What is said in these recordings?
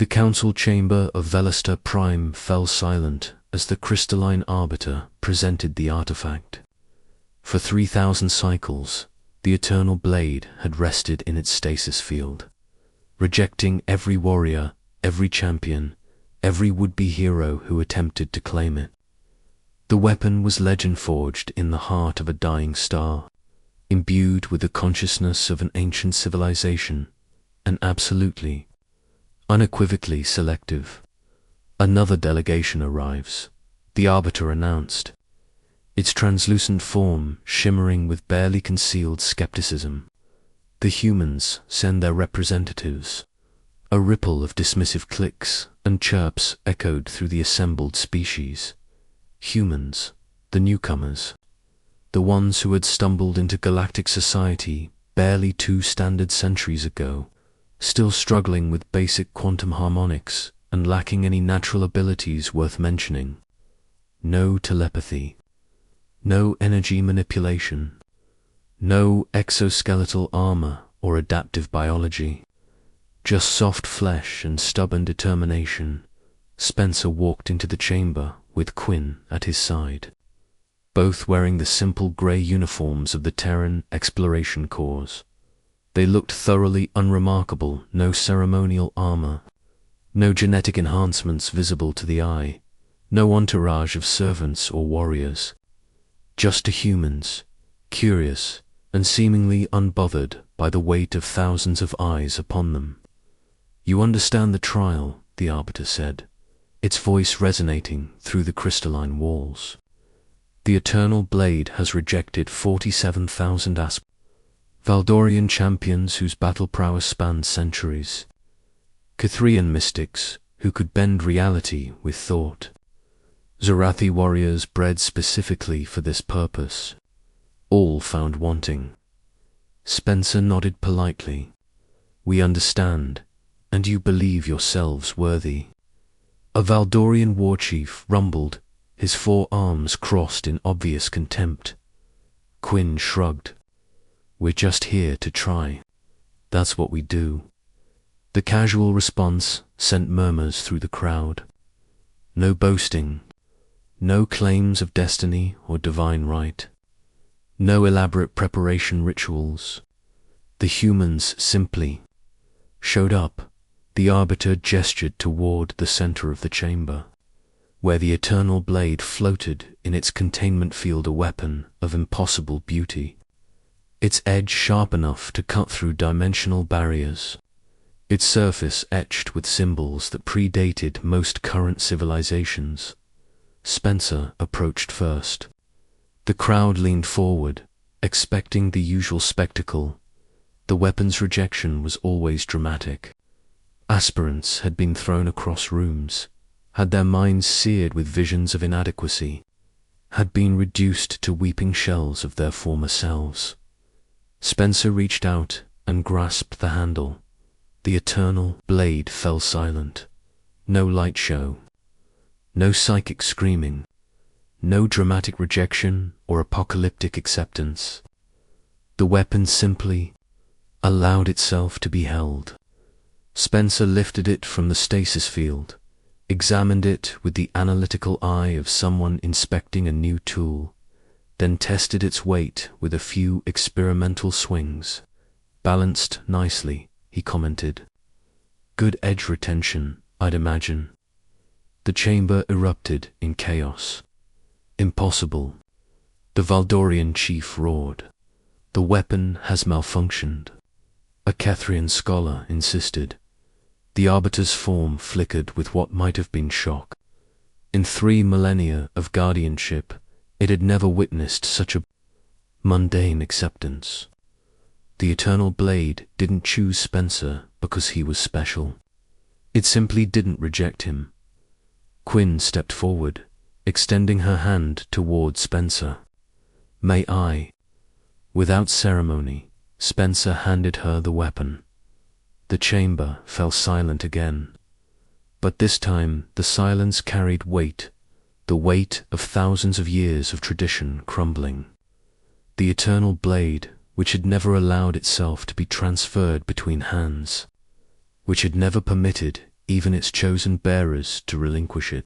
The council chamber of Velester Prime fell silent as the crystalline arbiter presented the artifact. For 3,000 cycles, the eternal blade had rested in its stasis field, rejecting every warrior, every champion, every would-be hero who attempted to claim it. The weapon was legend-forged in the heart of a dying star, imbued with the consciousness of an ancient civilization, and absolutely, unequivocally selective. Another delegation arrives, the arbiter announced, its translucent form shimmering with barely concealed skepticism. The humans send their representatives. A ripple of dismissive clicks and chirps echoed through the assembled species. Humans, the newcomers, the ones who had stumbled into galactic society barely 2 standard centuries ago, still struggling with basic quantum harmonics and lacking any natural abilities worth mentioning. No telepathy, no energy manipulation, no exoskeletal armor or adaptive biology, just soft flesh and stubborn determination. Spencer walked into the chamber with Quinn at his side, both wearing the simple grey uniforms of the Terran Exploration Corps. They looked thoroughly unremarkable, no ceremonial armor, no genetic enhancements visible to the eye, no entourage of servants or warriors. Just humans, curious and seemingly unbothered by the weight of thousands of eyes upon them. "You understand the trial," the arbiter said, its voice resonating through the crystalline walls. "The eternal blade has rejected 47,000 Valdorian champions whose battle prowess spanned centuries, Cathrian mystics who could bend reality with thought, Zarathi warriors bred specifically for this purpose, all found wanting." Spencer nodded politely. "We understand, and you believe yourselves worthy." A Valdorian warchief rumbled, his 4 arms crossed in obvious contempt. Quinn shrugged. "We're just here to try. That's what we do." The casual response sent murmurs through the crowd. No boasting, no claims of destiny or divine right, no elaborate preparation rituals. The humans simply showed up. The arbiter gestured toward the center of the chamber, where the eternal blade floated in its containment field, a weapon of impossible beauty, its edge sharp enough to cut through dimensional barriers, its surface etched with symbols that predated most current civilizations. Spencer approached first. The crowd leaned forward, expecting the usual spectacle. The weapon's rejection was always dramatic. Aspirants had been thrown across rooms, had their minds seared with visions of inadequacy, had been reduced to weeping shells of their former selves. Spencer reached out and grasped the handle. The eternal blade fell silent. No light show, no psychic screaming, no dramatic rejection or apocalyptic acceptance. The weapon simply allowed itself to be held. Spencer lifted it from the stasis field, examined it with the analytical eye of someone inspecting a new tool, then tested its weight with a few experimental swings. "Balanced nicely," he commented. "Good edge retention, I'd imagine." The chamber erupted in chaos. "Impossible," the Valdorian chief roared. "The weapon has malfunctioned," a Cathrian scholar insisted. The arbiter's form flickered with what might have been shock. In 3 millennia of guardianship, it had never witnessed such a mundane acceptance. The eternal blade didn't choose Spencer because he was special. It simply didn't reject him. Quinn stepped forward, extending her hand toward Spencer. "May I?" Without ceremony, Spencer handed her the weapon. The chamber fell silent again, but this time the silence carried weight, the weight of thousands of years of tradition crumbling. The eternal blade, which had never allowed itself to be transferred between hands, which had never permitted even its chosen bearers to relinquish it.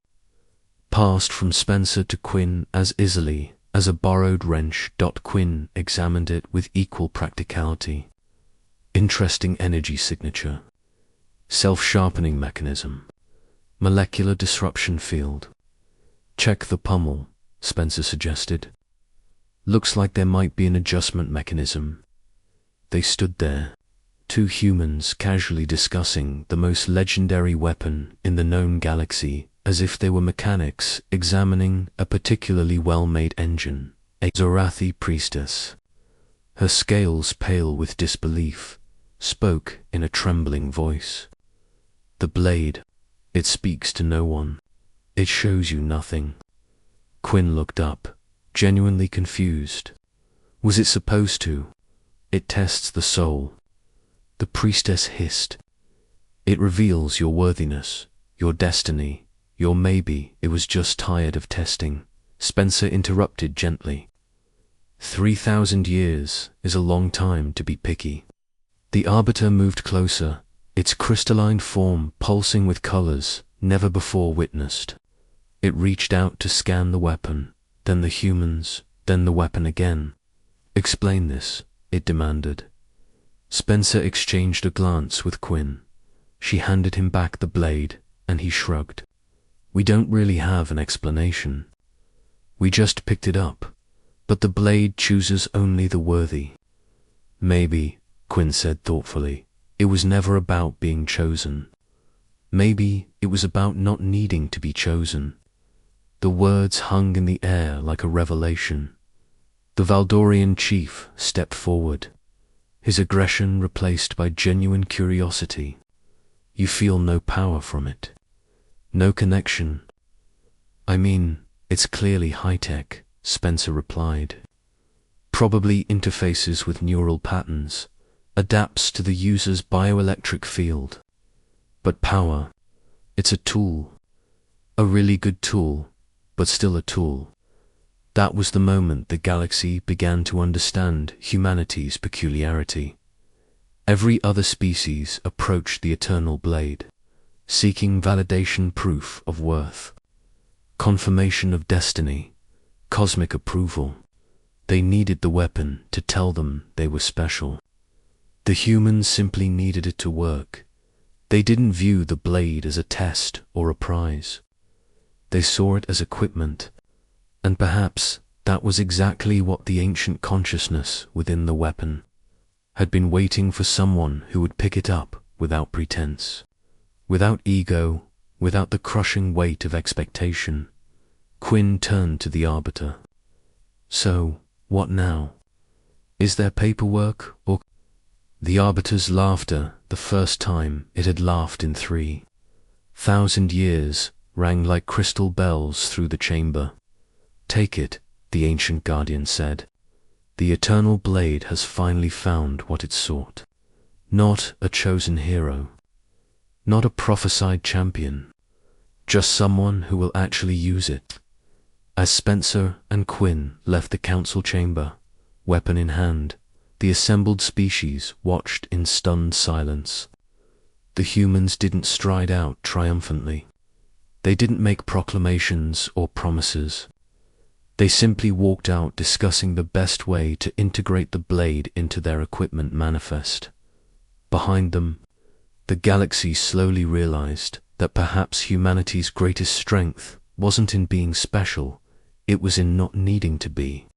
Passed from Spencer to Quinn as easily as a borrowed wrench. Quinn examined it with equal practicality. Interesting energy signature. Self-sharpening mechanism. Molecular disruption field. Check the pommel, Spencer suggested. Looks like there might be an adjustment mechanism. They stood there, two humans casually discussing the most legendary weapon in the known galaxy, as if they were mechanics examining a particularly well-made engine. A Zorathi priestess, her scales pale with disbelief, spoke in a trembling voice. The blade, it speaks to no one. It shows you nothing. Quinn looked up, genuinely confused. Was it supposed to? It tests the soul. The priestess hissed. It reveals your worthiness, your destiny, your maybe. It was just tired of testing. Spencer interrupted gently. 3,000 years is a long time to be picky. The Arbiter moved closer, its crystalline form pulsing with colors never before witnessed. It reached out to scan the weapon, then the humans, then the weapon again. Explain this, it demanded. Spencer exchanged a glance with Quinn. She handed him back the blade, and he shrugged. We don't really have an explanation. We just picked it up, but the blade chooses only the worthy. Maybe, Quinn said thoughtfully, it was never about being chosen. Maybe it was about not needing to be chosen. The words hung in the air like a revelation. The Valdorian chief stepped forward, his aggression replaced by genuine curiosity. You feel no power from it. No connection. I mean, it's clearly high-tech, Spencer replied. Probably interfaces with neural patterns, adapts to the user's bioelectric field. But power, it's a tool. A really good tool, but still a tool. That was the moment the galaxy began to understand humanity's peculiarity. Every other species approached the eternal blade, seeking validation, proof of worth, confirmation of destiny, cosmic approval. They needed the weapon to tell them they were special. The humans simply needed it to work. They didn't view the blade as a test or a prize. They saw it as equipment, and perhaps that was exactly what the ancient consciousness within the weapon had been waiting for, someone who would pick it up without pretense, without ego, without the crushing weight of expectation. Quinn turned to the Arbiter. So, what now? Is there paperwork or... The Arbiter's laughter, the first time it had laughed in 3,000 years, rang like crystal bells through the chamber. Take it, the ancient guardian said. The eternal blade has finally found what it sought. Not a chosen hero. Not a prophesied champion. Just someone who will actually use it. As Spencer and Quinn left the council chamber, weapon in hand, the assembled species watched in stunned silence. The humans didn't stride out triumphantly. They didn't make proclamations or promises. They simply walked out discussing the best way to integrate the blade into their equipment manifest. Behind them, the galaxy slowly realized that perhaps humanity's greatest strength wasn't in being special, it was in not needing to be.